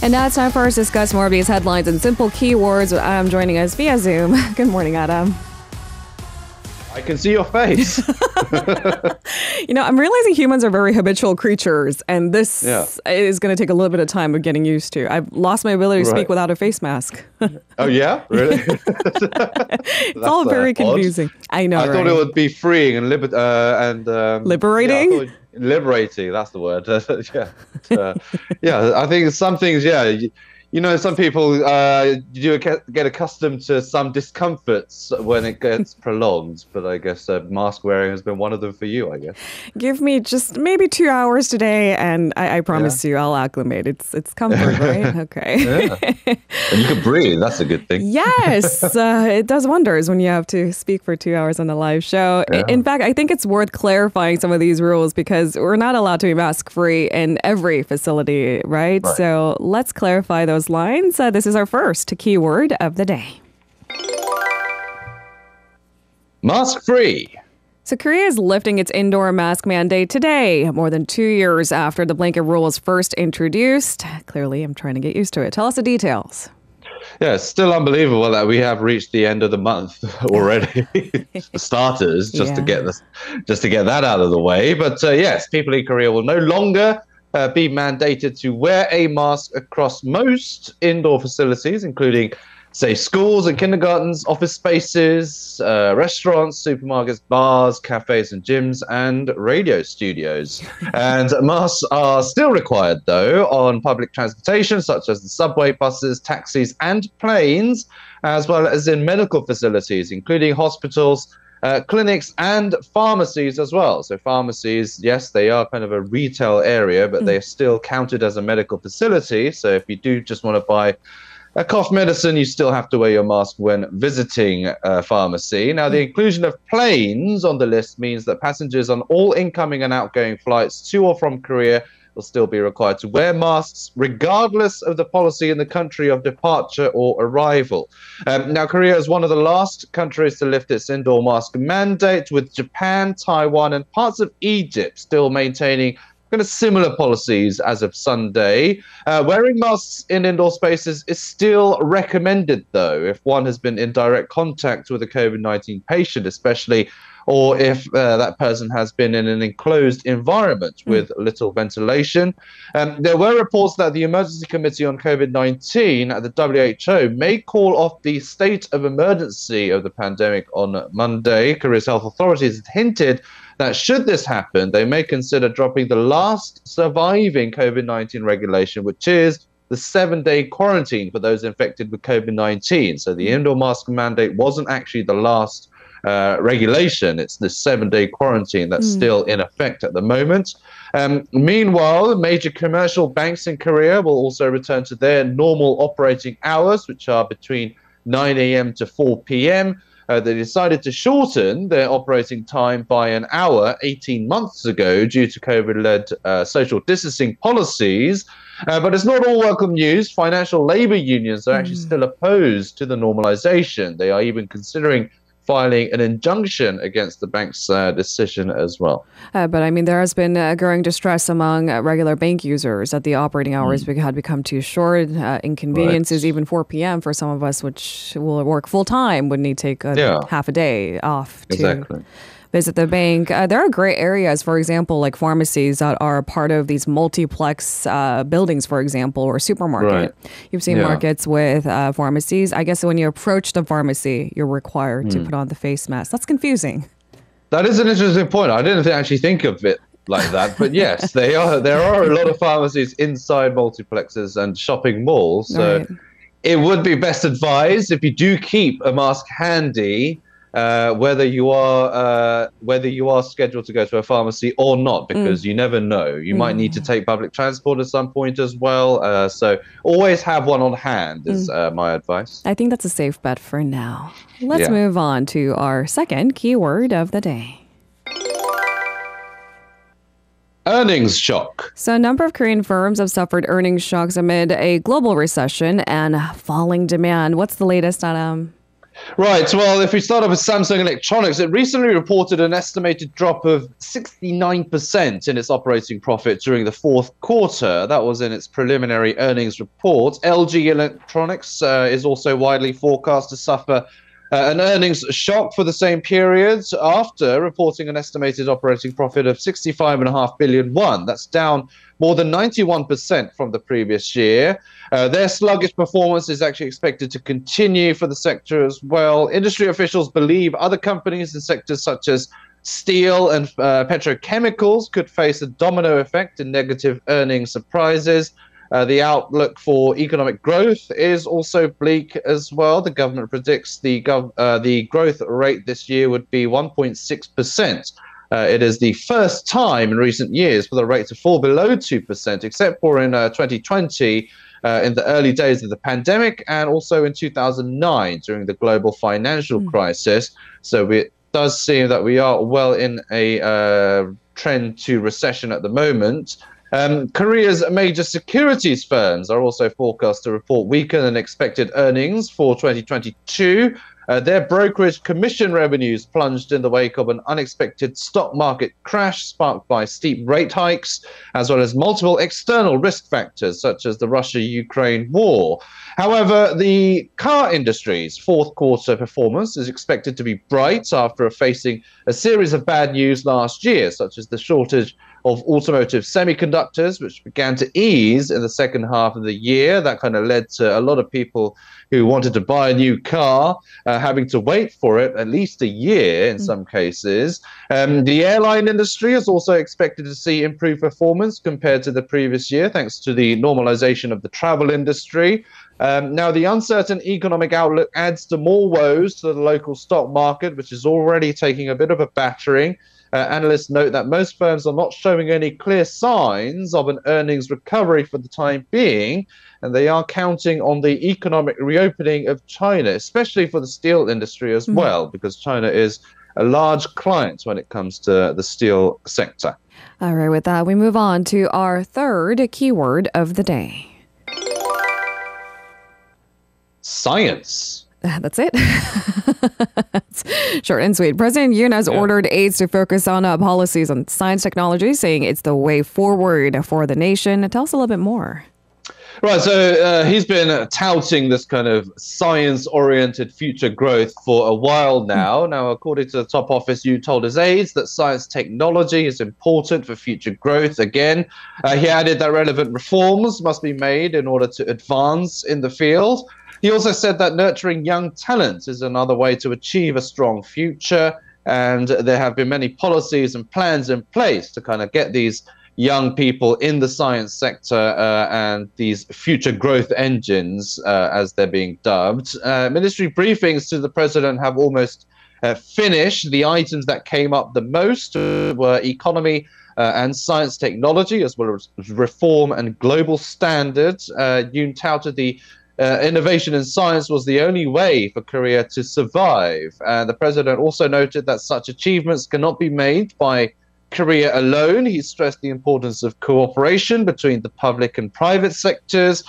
And now it's time for us to discuss more of these headlines and simple keywords with Adam joining us via Zoom. Good morning, Adam. I can see your face. I'm realizing humans are very habitual creatures, and this is going to take a little bit of time of getting used to. I've lost my ability to speak without a face mask. Oh, yeah? Really? It's all very confusing. I know, I thought it would be freeing and liberating? Liberating, that's the word. I think some things, some people do get accustomed to some discomforts when it gets prolonged, but I guess mask wearing has been one of them for you, I guess. Give me just maybe 2 hours today, and I promise you I'll acclimate. It's comfort, right? Okay. Yeah. And you can breathe. That's a good thing. Yes. It does wonders when you have to speak for 2 hours on a live show. Yeah. In fact, I think it's worth clarifying some of these rules because we're not allowed to be mask-free in every facility, right? So let's clarify those lines. This is our first keyword of the day. Mask-free. So Korea is lifting its indoor mask mandate today, more than 2 years after the blanket rule was first introduced. Clearly, I'm trying to get used to it. Tell us the details. Yeah, it's still unbelievable that we have reached the end of the month already. For starters, just to get that out of the way. But yes, people in Korea will no longer be mandated to wear a mask across most indoor facilities, including, say, schools and kindergartens, office spaces, restaurants, supermarkets, bars, cafes and gyms, and radio studios. And masks are still required, though, on public transportation, such as the subway, buses, taxis, and planes, as well as in medical facilities, including hospitals, clinics and pharmacies as well. So pharmacies, yes, they are kind of a retail area, but they're still counted as a medical facility. So if you do just want to buy a cough medicine, you still have to wear your mask when visiting a pharmacy. Now, the inclusion of planes on the list means that passengers on all incoming and outgoing flights to or from Korea will still be required to wear masks, regardless of the policy in the country of departure or arrival. Now, Korea is one of the last countries to lift its indoor mask mandate, with Japan, Taiwan, and parts of Egypt still maintaining kind of similar policies as of Sunday. Wearing masks in indoor spaces is still recommended, though, if one has been in direct contact with a COVID-19 patient, especially, or if that person has been in an enclosed environment with little ventilation. There were reports that the Emergency Committee on COVID-19 at the WHO may call off the state of emergency of the pandemic on Monday. Korea's health authorities had hinted that should this happen, they may consider dropping the last surviving COVID-19 regulation, which is the 7-day quarantine for those infected with COVID-19. So the indoor mask mandate wasn't actually the last regulation. It's the 7-day quarantine that's still in effect at the moment. Meanwhile, major commercial banks in Korea will also return to their normal operating hours, which are between 9 a.m. to 4 p.m. They decided to shorten their operating time by an hour 18 months ago due to COVID-led social distancing policies. But it's not all welcome news. Financial labor unions are actually still opposed to the normalization. They are even considering filing an injunction against the bank's decision as well. But I mean, there has been growing distress among regular bank users that the operating hours had become too short. Inconveniences, even 4 p.m. for some of us, which will work full time, would need to take half a day off to visit the bank. There are gray areas, for example, like pharmacies that are part of these multiplex buildings, for example, or supermarket. You've seen markets with pharmacies. I guess when you approach the pharmacy, you're required to put on the face mask. That's confusing. That is an interesting point. I didn't actually think of it like that. But yes, there are a lot of pharmacies inside multiplexes and shopping malls. So it would be best advised if you do keep a mask handy, whether you are scheduled to go to a pharmacy or not, because you never know. You might need to take public transport at some point as well. So always have one on hand is my advice. I think that's a safe bet for now. Let's move on to our second keyword of the day. Earnings shock. So a number of Korean firms have suffered earnings shocks amid a global recession and falling demand. What's the latest, Adam? Right. Well, if we start off with Samsung Electronics, it recently reported an estimated drop of 69% in its operating profit during the fourth quarter. That was in its preliminary earnings report. LG Electronics is also widely forecast to suffer an earnings shock for the same period after reporting an estimated operating profit of 65.5 billion won. That's down more than 91% from the previous year. Their sluggish performance is actually expected to continue for the sector as well. Industry officials believe other companies in sectors such as steel and petrochemicals could face a domino effect in negative earnings surprises. The outlook for economic growth is also bleak as well. The government predicts the growth rate this year would be 1.6%. It is the first time in recent years for the rate to fall below 2%, except for in 2020, in the early days of the pandemic, and also in 2009 during the global financial crisis. So it does seem that we are well in a trend to recession at the moment. Korea's major securities firms are also forecast to report weaker than expected earnings for 2022. Their brokerage commission revenues plunged in the wake of an unexpected stock market crash sparked by steep rate hikes, as well as multiple external risk factors such as the Russia-Ukraine war. However, the car industry's fourth quarter performance is expected to be bright after facing a series of bad news last year, such as the shortage of automotive semiconductors, which began to ease in the second half of the year. That kind of led to a lot of people who wanted to buy a new car having to wait for it at least a year in some cases. The airline industry is also expected to see improved performance compared to the previous year, thanks to the normalization of the travel industry. Now, the uncertain economic outlook adds to more woes to the local stock market, which is already taking a bit of a battering. Analysts note that most firms are not showing any clear signs of an earnings recovery for the time being, and they are counting on the economic reopening of China, especially for the steel industry as well, because China is a large client when it comes to the steel sector. All right, with that, we move on to our third keyword of the day. Science. That's it. Short and sweet. President Yoon has ordered aides to focus on policies on science technology, saying it's the way forward for the nation. Tell us a little bit more. Right, so he's been touting this kind of science-oriented future growth for a while now. Now, according to the top office, Yoon told his aides that science technology is important for future growth. Again, he added that relevant reforms must be made in order to advance in the field. He also said that nurturing young talent is another way to achieve a strong future, and there have been many policies and plans in place to kind of get these young people in the science sector and these future growth engines, as they're being dubbed. Ministry briefings to the president have almost finished. The items that came up the most were economy and science technology, as well as reform and global standards. Yoon touted the innovation in science was the only way for Korea to survive. The president also noted that such achievements cannot be made by Korea alone. He stressed the importance of cooperation between the public and private sectors,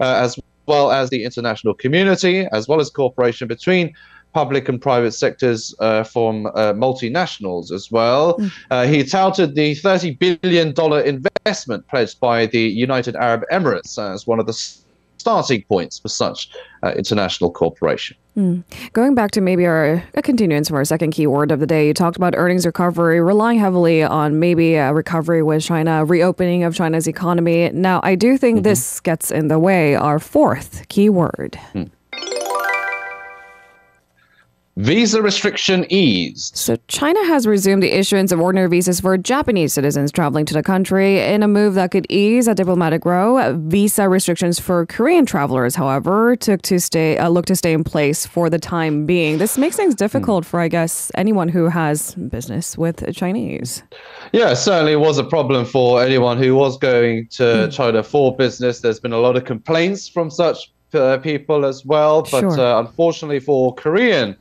as well as the international community, as well as cooperation between public and private sectors from multinationals as well. He touted the $30 billion investment pledged by the United Arab Emirates as one of the starting points for such international cooperation. Going back to maybe a continuance from our second keyword of the day, you talked about earnings recovery, relying heavily on maybe a recovery with China, reopening of China's economy. Now, I do think this gets in the way, our fourth keyword. Visa restriction eased. So China has resumed the issuance of ordinary visas for Japanese citizens traveling to the country in a move that could ease a diplomatic row. Visa restrictions for Korean travelers, however, look to stay in place for the time being. This makes things difficult for, I guess, anyone who has business with Chinese. Yeah, it certainly was a problem for anyone who was going to China for business. There's been a lot of complaints from such people as well. But unfortunately for Korean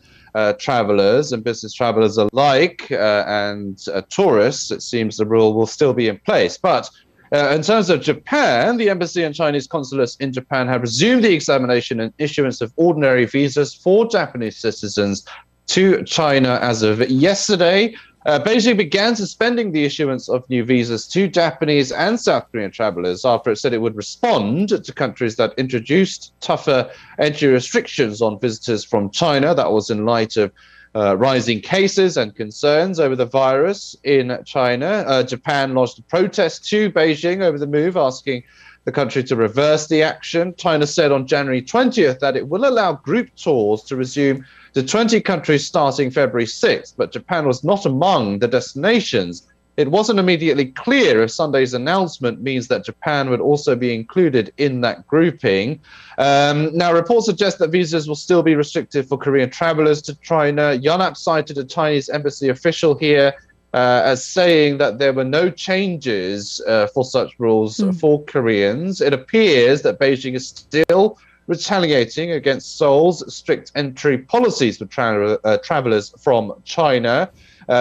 travelers and business travelers alike and tourists, it seems the rule will still be in place. But In terms of Japan, the embassy and Chinese consulates in Japan have resumed the examination and issuance of ordinary visas for Japanese citizens to China as of yesterday. Beijing began suspending the issuance of new visas to Japanese and South Korean travelers after it said it would respond to countries that introduced tougher entry restrictions on visitors from China. That was in light of rising cases and concerns over the virus in China. Japan lodged a protest to Beijing over the move, asking the country to reverse the action. China said on January 20th that it will allow group tours to resume to 20 countries starting February 6th, but Japan was not among the destinations. It wasn't immediately clear if Sunday's announcement means that Japan would also be included in that grouping. Now, reports suggest that visas will still be restricted for Korean travelers to China. Yonhap cited a Chinese embassy official here as saying that there were no changes for such rules for Koreans. It appears that Beijing is still retaliating against Seoul's strict entry policies for travelers from China.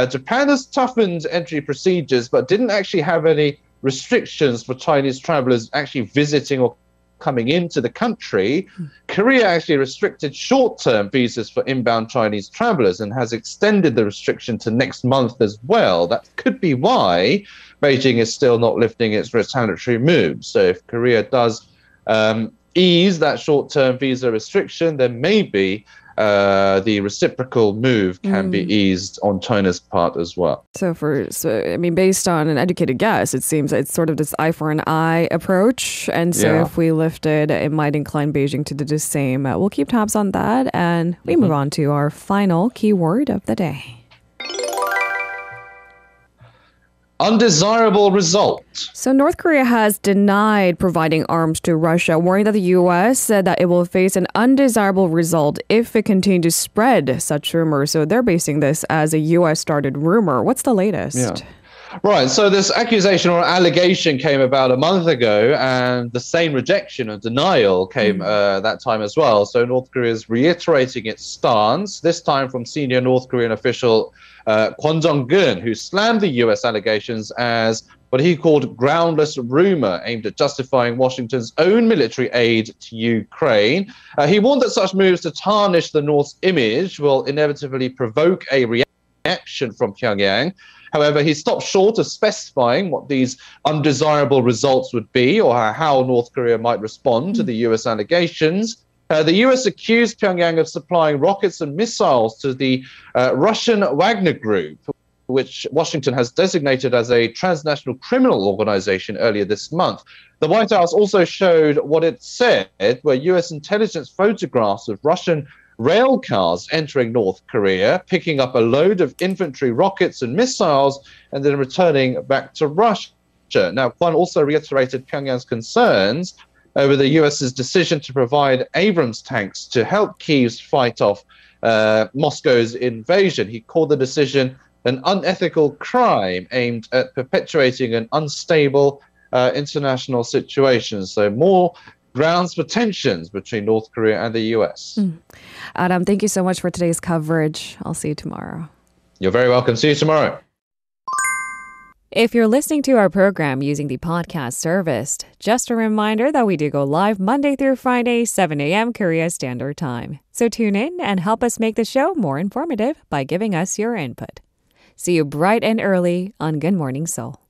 Japan has toughened entry procedures, but didn't actually have any restrictions for Chinese travelers actually visiting or coming into the country. Korea actually restricted short-term visas for inbound Chinese travelers and has extended the restriction to next month as well. That could be why Beijing is still not lifting its retaliatory moves. So if Korea does ease that short-term visa restriction, then maybe the reciprocal move can be eased on China's part as well. So based on an educated guess, it seems it's sort of this eye for an eye approach. And so if we lifted, it might incline Beijing to do the same. We'll keep tabs on that. And we move on to our final keyword of the day. Undesirable result. So North Korea has denied providing arms to Russia, warning that the U.S. said that it will face an undesirable result if it continues to spread such rumors. So they're basing this as a U.S.-started rumor. What's the latest? Yeah. Right, so this accusation or allegation came about a month ago, and the same rejection and denial came that time as well. So North Korea is reiterating its stance, this time from senior North Korean official Kwon Jong-gun, who slammed the U.S. allegations as what he called groundless rumor aimed at justifying Washington's own military aid to Ukraine. He warned that such moves to tarnish the North's image will inevitably provoke a reaction from Pyongyang. However, he stopped short of specifying what these undesirable results would be or how North Korea might respond to the U.S. allegations. The U.S. accused Pyongyang of supplying rockets and missiles to the Russian Wagner Group, which Washington has designated as a transnational criminal organization earlier this month. The White House also showed what it said were U.S. intelligence photographs of Russian rail cars entering North Korea, picking up a load of infantry rockets and missiles, and then returning back to Russia. Now, Kwon also reiterated Pyongyang's concerns over the U.S.'s decision to provide Abrams tanks to help Kyiv's fight off Moscow's invasion. He called the decision an unethical crime aimed at perpetuating an unstable international situation. So more grounds for tensions between North Korea and the U.S. Adam, thank you so much for today's coverage. I'll see you tomorrow. You're very welcome. See you tomorrow. If you're listening to our program using the podcast service, just a reminder that we do go live Monday through Friday, 7 a.m. Korea Standard Time. So tune in and help us make the show more informative by giving us your input. See you bright and early on Good Morning Seoul.